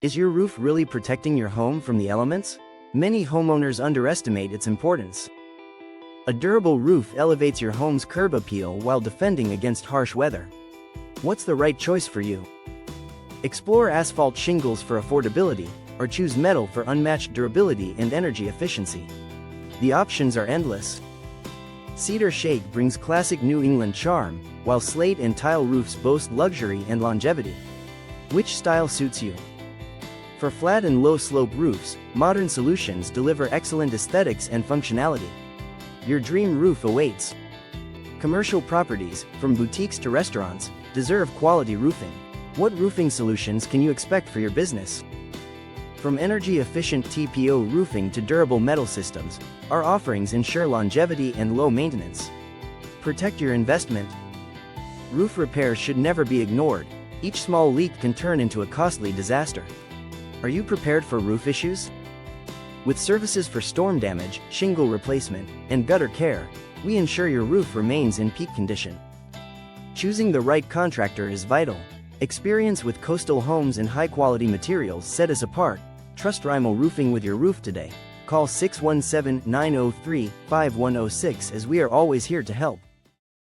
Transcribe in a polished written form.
Is your roof really protecting your home from the elements? Many homeowners underestimate its importance. A durable roof elevates your home's curb appeal while defending against harsh weather. What's the right choice for you? Explore asphalt shingles for affordability, or choose metal for unmatched durability and energy efficiency. The options are endless. Cedar shake brings classic New England charm, while slate and tile roofs boast luxury and longevity. Which style suits you? For flat and low-slope roofs, modern solutions deliver excellent aesthetics and functionality. Your dream roof awaits. Commercial properties, from boutiques to restaurants, deserve quality roofing. What roofing solutions can you expect for your business? From energy-efficient TPO roofing to durable metal systems, our offerings ensure longevity and low maintenance. Protect your investment. Roof repairs should never be ignored. Each small leak can turn into a costly disaster. Are you prepared for roof issues? With services for storm damage, shingle replacement, and gutter care, we ensure your roof remains in peak condition. Choosing the right contractor is vital. Experience with coastal homes and high-quality materials set us apart. Trust Rymul Roofing with your roof today. Call 617-903-5106 as we are always here to help.